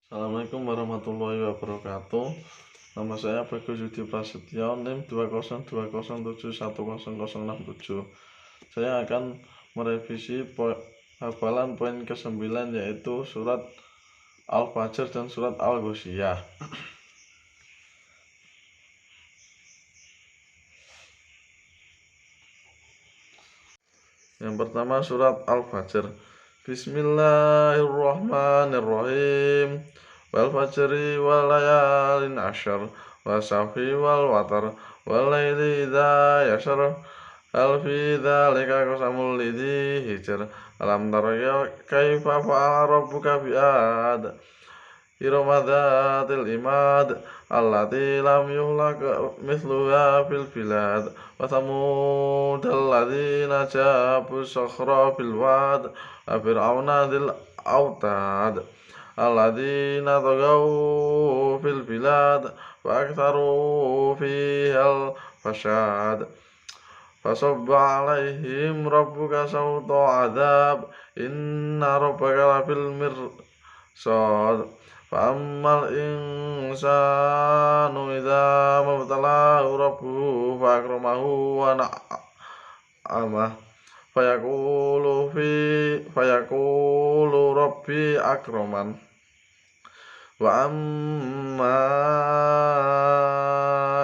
Assalamualaikum warahmatullahi wabarakatuh. Nama saya Bagus Yudi Prasetyo, NIM 20207100067. Saya akan merevisi hafalan poin ke-9, yaitu surat Al-Fajr dan surat Al-Ghasyiyah. Yang pertama, surat Al-Fajr. Bismillahirrahmanirrahim. Wal fajri wal layalin asyr, wasyafi wal watar, wal laili idza yashr, hal fi dzalika qasamul lidzi hijr. Alam tara kaifa fa'ala rabbuka bi'ad, irama dzatil imad, allati lam yuhlaq mithluha fil bilad, wa thamud alladzina jabu sakhra fil wad, wa fir'auna dzil autad, alladzina tagaw fil bilad wa aktharu fihal fasad. Fasabba alaihim rabbuka sawta adab, inna rabbaka labil mirsad. Fa'ammal insanu idza mabtalahu rabbuhu fa'akramahu wa na'amah fayaqulu rabbi akraman. Wa amma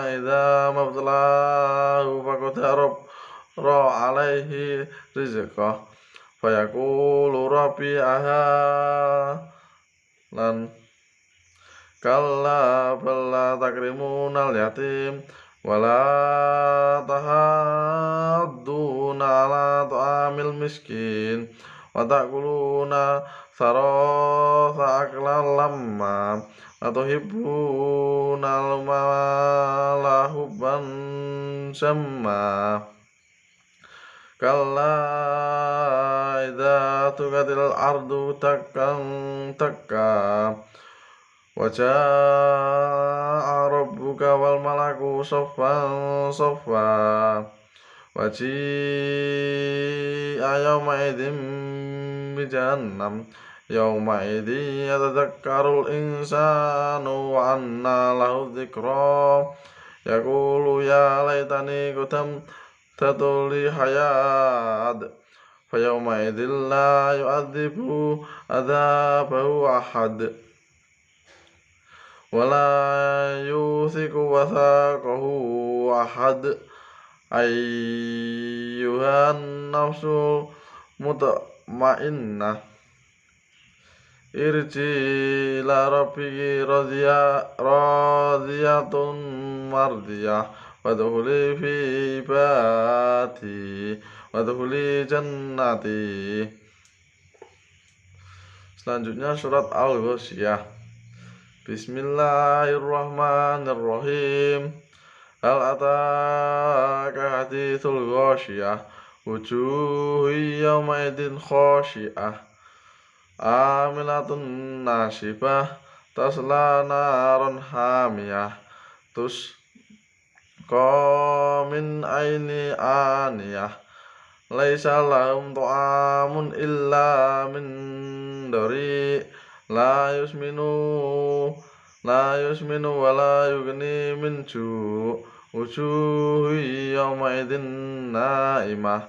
idza mabtalahu faqadara alaihi rizqah fayaqulu rabbi ahalan. Kalla bal la takrimunal yatim wala tahadduna ala ta'amil miskin wa ta'kuluna sarasa aklan lamma wa tuhibbunal mala hubban jamma. Kalla idza tuqatil ardu takkan takka wa jaa'a rabbuka wal malaku saffan saffa wa ji'a yawma idzin bi jahannam yawma idzin yatadhakkarul insanu wa anna lahu dzikra yaqulu ya laitani qaddamtu li hayat fa yawma idzin la yu'adzibu adzabahu ahad wala yuthiqu wathaqahu ahad. Ayyuhan nafsul mutmainnah, irji ila rabbiki radiyatun mardiyah, wadkhuli fi ibadi wadkhuli jannati. Selanjutnya surat Al-Ghasyiyah. Bismillahirrahmanirrahim. Hal ataka haditsul ghasyiyah, wujuhu yawma idzin khashi'ah, amilatun nasibah, tasla naron hamiyah, tusqa min aini aniyah, laisa lahum ta'amun illa min dari, la yusminu wa la yughni min ju', wujuhu yawma idzin na'imah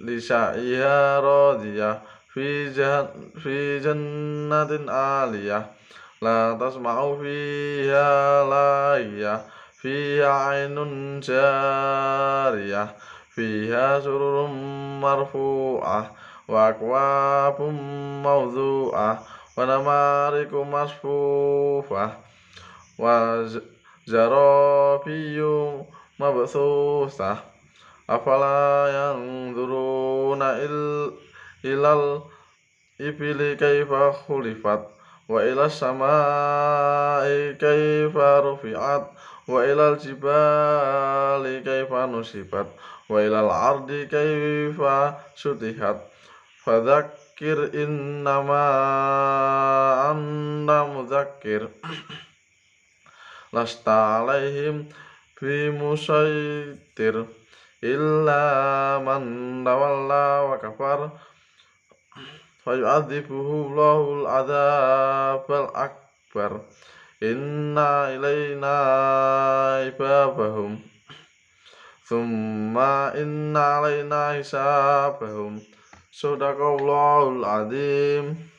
li sa'iha radiyah fi jannatin 'aliyah, la tasma'u fiha laghiyah, fiha 'ainun jariyah, fiha sururun marfu'ah wa akwabun mawdu'ah wa namariku masfufah wa zarabiyu mabthusah. Afala yanzuruna ilal ibili kaifa khulifat, wa ilas samai kaifa rufi'at, wa ilal jibali kaifa nusibat, wa ilal ardi kaifa sutihat. Fadzakir innama anta mudzakir, lasta alaihim bimusaitir illa man tawalla wa kafar fayu'adzibuhu Allahul adzabal akbar. Inna ilaina ibabahum Thumma inna alaina hisabahum. Sadaqallahul adzim.